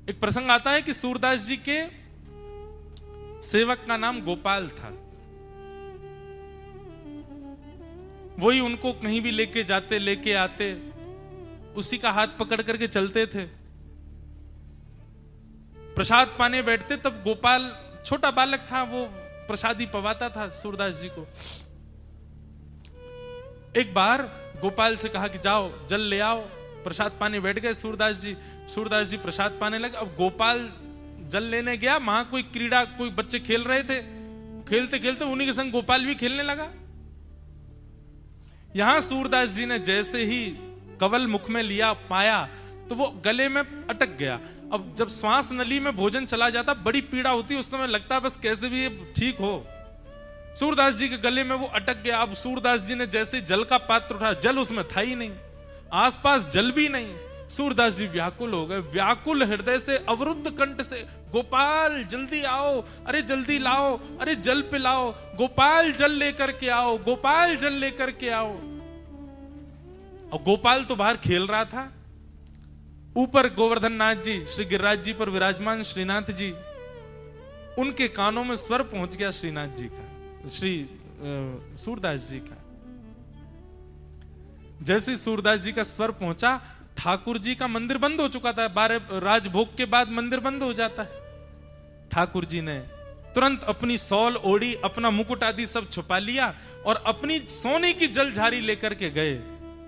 एक प्रसंग आता है कि सूरदास जी के सेवक का नाम गोपाल था। वही उनको कहीं भी लेके जाते लेके आते, उसी का हाथ पकड़ करके चलते थे। प्रसाद पाने बैठते तब गोपाल छोटा बालक था, वो प्रसादी पवाता था सूरदास जी को। एक बार गोपाल से कहा कि जाओ जल ले आओ। प्रसाद पाने बैठ गए सूरदास जी प्रसाद पाने लगे। अब गोपाल जल लेने गया, वहां कोई क्रीड़ा, कोई बच्चे खेल रहे थे, खेलते खेलते उन्हीं के संग गोपाल भी खेलने लगा। यहां सूरदास जी ने जैसे ही कवल मुख में लिया पाया तो वो गले में अटक गया। अब जब श्वास नली में भोजन चला जाता बड़ी पीड़ा होती, उस समय लगता बस कैसे भी ठीक हो। सूरदास जी के गले में वो अटक गया। अब सूरदास जी ने जैसे जल का पात्र उठाया, जल उसमें था ही नहीं, आसपास जल भी नहीं। सूरदास जी व्याकुल हो गए, व्याकुल हृदय से अवरुद्ध कंठ से, गोपाल जल्दी आओ, अरे जल्दी लाओ, अरे जल पिलाओ, गोपाल जल लेकर के आओ, गोपाल जल लेकर के आओ। और गोपाल तो बाहर खेल रहा था। ऊपर गोवर्धन नाथ जी, श्री गिरिराज जी पर विराजमान श्रीनाथ जी, उनके कानों में स्वर पहुंच गया श्रीनाथ जी का, श्री सूरदास जी का। जैसे सूरदास जी का स्वर पहुंचा, ठाकुर जी का मंदिर बंद हो चुका था। 12 राजभोग के बाद मंदिर बंद हो जाता है। ठाकुर जी ने तुरंत अपनी सौल ओढ़ी, अपना मुकुट आदि सब छुपा लिया और अपनी सोने की जलझारी लेकर के गए।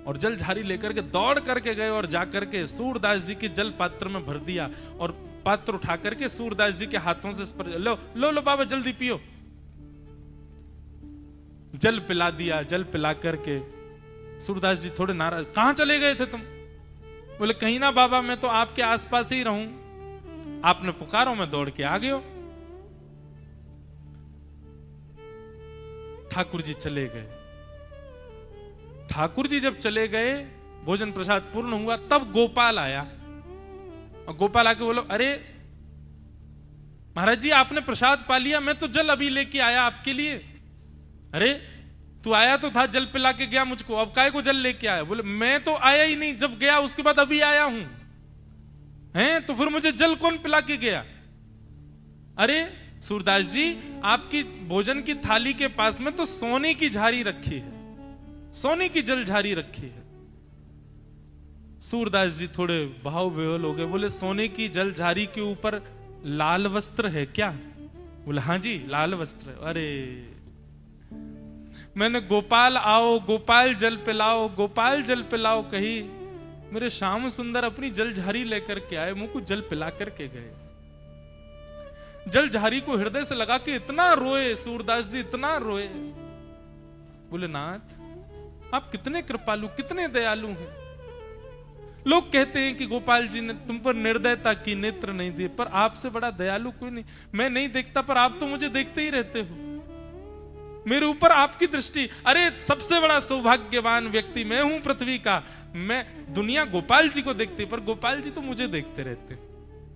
और जलझारी लेकर के दौड़ करके गए और जाकर के सूरदास जी के जल पात्र में भर दिया और पात्र उठा करके सूरदास जी के हाथों से स्पर्श, लो लो लो बाबा जल्दी पियो। जल पिला दिया। जल पिला करके सूरदास जी थोड़े नाराज, कहां चले गए थे तुम? बोले कहीं ना बाबा, मैं तो आपके आसपास ही रहूं, आपने पुकारो मैं दौड़ के आ गयो। ठाकुर जी चले गए। ठाकुर जी जब चले गए, भोजन प्रसाद पूर्ण हुआ, तब गोपाल आया। और गोपाल आके बोलो, अरे महाराज जी आपने प्रसाद पा लिया, मैं तो जल अभी लेके आया आपके लिए। अरे तू आया तो था, जल पिला के गया मुझको, अब काहे को जल लेके आया? बोले मैं तो आया ही नहीं, जब गया उसके बाद अभी आया हूं। हैं तो फिर मुझे जल कौन पिला के गया? अरे सूरदास जी आपकी भोजन की थाली के पास में तो सोने की झारी रखी है, सोने की जल झारी रखी है। सूरदास जी थोड़े भाव विह्वल हो गए। बोले सोने की जल झारी के ऊपर लाल वस्त्र है क्या? बोले हाँ जी लाल वस्त्र है। अरे मैंने गोपाल आओ, गोपाल जल पिलाओ, गोपाल जल पिलाओ कही, मेरे श्याम सुंदर अपनी जल झारी लेकर के आए, मुंह को जल पिला करके गए। जल झारी को हृदय से लगा के इतना रोए सूरदास जी, इतना रोए। बोले नाथ आप कितने कृपालु, कितने दयालु हैं। लोग कहते हैं कि गोपाल जी ने तुम पर निर्दयता की, नेत्र नहीं दिए, पर आपसे बड़ा दयालु कोई नहीं। मैं नहीं देखता पर आप तो मुझे देखते ही रहते हो, मेरे ऊपर आपकी दृष्टि। अरे सबसे बड़ा सौभाग्यवान व्यक्ति मैं हूं पृथ्वी का। मैं दुनिया गोपाल जी को देखती पर गोपाल जी तो मुझे देखते रहते,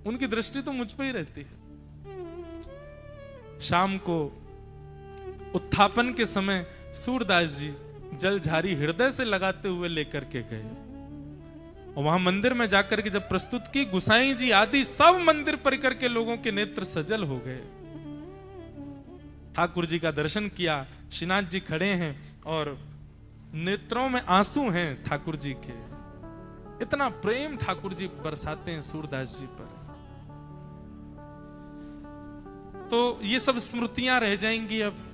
उनकी दृष्टि तो मुझ पे ही रहती है। शाम को उत्थापन के समय सूरदास जी जलझारी हृदय से लगाते हुए लेकर के गए और वहां मंदिर में जाकर के जब प्रस्तुत की, गुसाई जी आदि सब मंदिर परिकर के लोगों के नेत्र सजल हो गए। ठाकुर जी का दर्शन किया, श्रीनाथ जी खड़े हैं और नेत्रों में आंसू हैं ठाकुर जी के। इतना प्रेम ठाकुर जी बरसाते हैं सूरदास जी पर। तो ये सब स्मृतियां रह जाएंगी अब।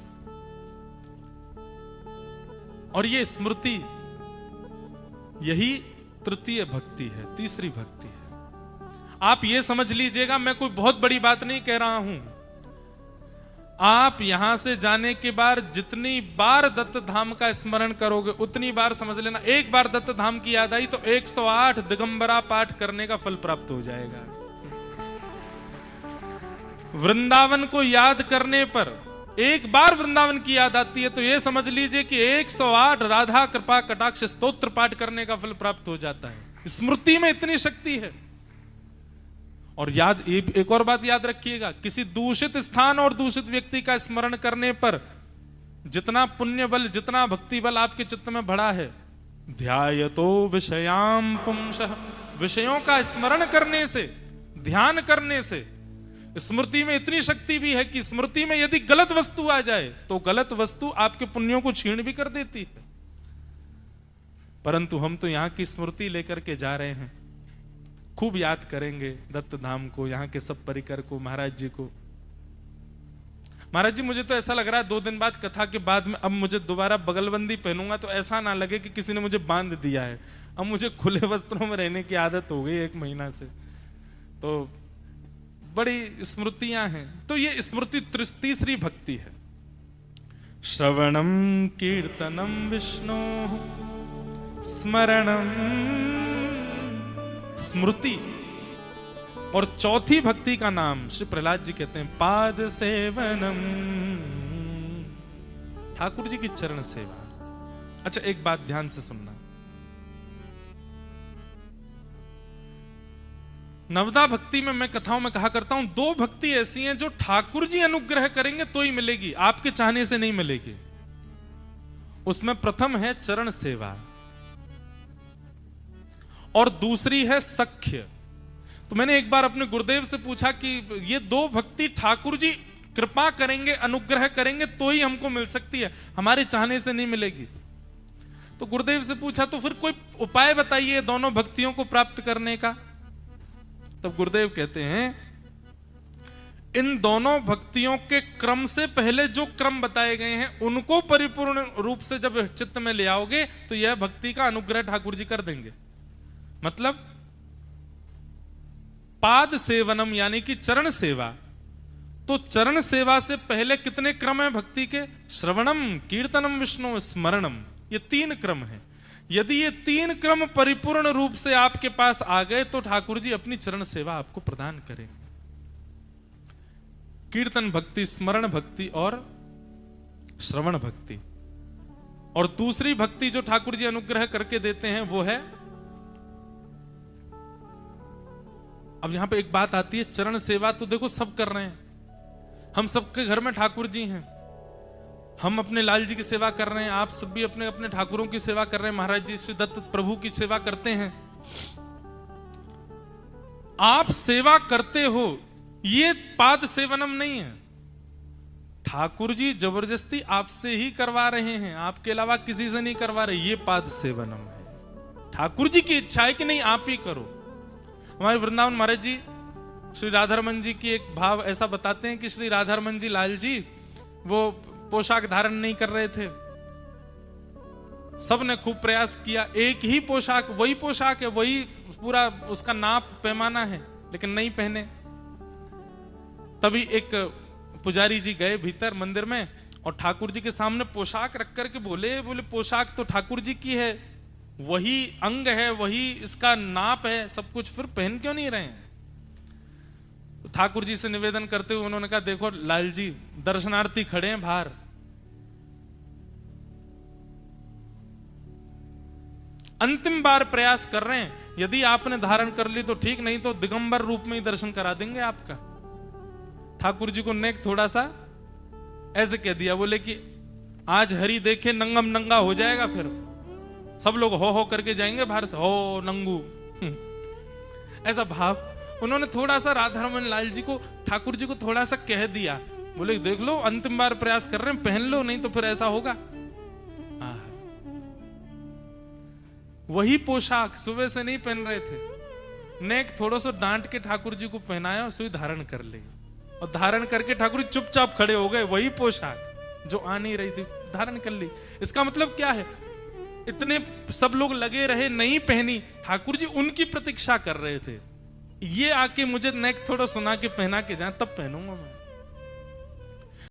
और ये स्मृति यही तृतीय भक्ति है, तीसरी भक्ति है। आप ये समझ लीजिएगा, मैं कोई बहुत बड़ी बात नहीं कह रहा हूं। आप यहां से जाने के बाद जितनी बार दत्त धाम का स्मरण करोगे उतनी बार समझ लेना, एक बार दत्त धाम की याद आई तो 108 दिगंबरा पाठ करने का फल प्राप्त हो जाएगा। वृंदावन को याद करने पर, एक बार वृंदावन की याद आती है तो यह समझ लीजिए कि 108 राधा कृपा कटाक्ष स्तोत्र पाठ करने का फल प्राप्त हो जाता है। स्मृति में इतनी शक्ति है। और याद, एक और बात याद रखिएगा, किसी दूषित स्थान और दूषित व्यक्ति का स्मरण करने पर जितना पुण्य बल, जितना भक्ति बल आपके चित्त में बढ़ा है, ध्यायतो विषयाम पुंसः, विषयों का स्मरण करने से ध्यान करने से स्मृति में इतनी शक्ति भी है कि स्मृति में यदि गलत वस्तु आ जाए तो गलत वस्तु आपके पुण्यों को छीण भी कर देती है। परंतु हम तो यहां की स्मृति लेकर के जा रहे हैं, खूब याद करेंगे दत्त धाम को, यहां के सब परिकर को, महाराज जी को। महाराज जी मुझे तो ऐसा लग रहा है 2 दिन बाद कथा के बाद में अब मुझे दोबारा बगलबंदी पहनूंगा तो ऐसा ना लगे कि किसी ने मुझे बांध दिया है। अब मुझे खुले वस्त्रों में रहने की आदत हो गई 1 महीना से। तो बड़ी स्मृतियां हैं। तो ये स्मृति तीसरी भक्ति है। श्रवणम कीर्तनम विष्णु स्मरणम स्मृति। और चौथी भक्ति का नाम श्री प्रहलाद जी कहते हैं पाद सेवनम, ठाकुर जी की चरण सेवा। अच्छा एक बात ध्यान से सुनना, नवदा भक्ति में मैं कथाओं में कहा करता हूं 2 भक्ति ऐसी हैं जो ठाकुर जी अनुग्रह करेंगे तो ही मिलेगी, आपके चाहने से नहीं मिलेगी। उसमें प्रथम है चरण सेवा और दूसरी है सख्य। तो मैंने एक बार अपने गुरुदेव से पूछा कि ये 2 भक्ति ठाकुर जी कृपा करेंगे, अनुग्रह करेंगे तो ही हमको मिल सकती है, हमारे चाहने से नहीं मिलेगी। तो गुरुदेव से पूछा तो फिर कोई उपाय बताइए दोनों भक्तियों को प्राप्त करने का। तब गुरुदेव कहते हैं इन दोनों भक्तियों के क्रम से पहले जो क्रम बताए गए हैं उनको परिपूर्ण रूप से जब चित्त में ले आओगे तो यह भक्ति का अनुग्रह ठाकुर जी कर देंगे। मतलब पाद सेवनम यानी कि चरण सेवा। तो चरण सेवा से पहले कितने क्रम है भक्ति के? श्रवणम कीर्तनम विष्णु स्मरणम, ये 3 क्रम है। यदि ये 3 क्रम परिपूर्ण रूप से आपके पास आ गए तो ठाकुर जी अपनी चरण सेवा आपको प्रदान करें। कीर्तन भक्ति, स्मरण भक्ति और श्रवण भक्ति। और दूसरी भक्ति जो ठाकुर जी अनुग्रह करके देते हैं वो है, अब यहां पे एक बात आती है, चरण सेवा तो देखो सब कर रहे हैं, हम सबके घर में ठाकुर जी हैं, हम अपने लाल जी की सेवा कर रहे हैं, आप सब भी अपने अपने ठाकुरों की सेवा कर रहे हैं, महाराज जी श्री दत्त प्रभु की सेवा करते हैं। आप सेवा करते हो ये पाद सेवनम नहीं है, ठाकुर जी जबरदस्ती आपसे ही करवा रहे हैं, आपके अलावा किसी से नहीं करवा रहे, ये पाद सेवनम है। ठाकुर जी की इच्छा है कि नहीं आप ही करो। हमारे वृंदावन महाराज जी श्री राधारमन जी की एक भाव ऐसा बताते हैं कि श्री राधारमन जी लाल जी वो पोशाक धारण नहीं कर रहे थे, सबने खूब प्रयास किया, एक ही पोशाक, वही पोशाक है, वही पूरा उसका नाप पैमाना है, लेकिन नहीं पहने। तभी एक पुजारी जी गए भीतर मंदिर में और ठाकुर जी के सामने पोशाक रख करके बोले पोशाक तो ठाकुर जी की है, वही अंग है, वही इसका नाप है, सब कुछ, फिर पहन क्यों नहीं रहे हैं? तो ठाकुर जी से निवेदन करते हुए उन्होंने कहा देखो लाल जी, दर्शनार्थी खड़े हैं बाहर, अंतिम बार प्रयास कर रहे हैं, यदि आपने धारण कर ली तो ठीक, नहीं तो दिगंबर रूप में ही दर्शन करा देंगे आपका। ठाकुर जी को नेक थोड़ा सा ऐसे कह दिया, बोले कि आज हरि देखे नंगम नंगा हो जाएगा, फिर सब लोग हो करके जाएंगे बाहर से, हो नंगू ऐसा भाव उन्होंने थोड़ा सा राधारमन लाल जी को, ठाकुर जी को थोड़ा सा कह दिया। बोले देख लो अंतिम बार प्रयास कर रहे हैं, पहन लो, नहीं तो फिर ऐसा होगा। वही पोशाक सुबह से नहीं पहन रहे थे, नेक थोड़ा सा डांट के ठाकुर जी को पहनाया और सुई धारण कर ली, और धारण करके ठाकुर जी चुपचाप खड़े हो गए, वही पोशाक जो आ नहीं रही थी धारण कर ली। इसका मतलब क्या है? इतने सब लोग लगे रहे, नहीं पहनी, ठाकुर जी उनकी प्रतीक्षा कर रहे थे, ये आके मुझे नेक थोड़ा सुना के पहना के जाए तब पहनूंगा मैं।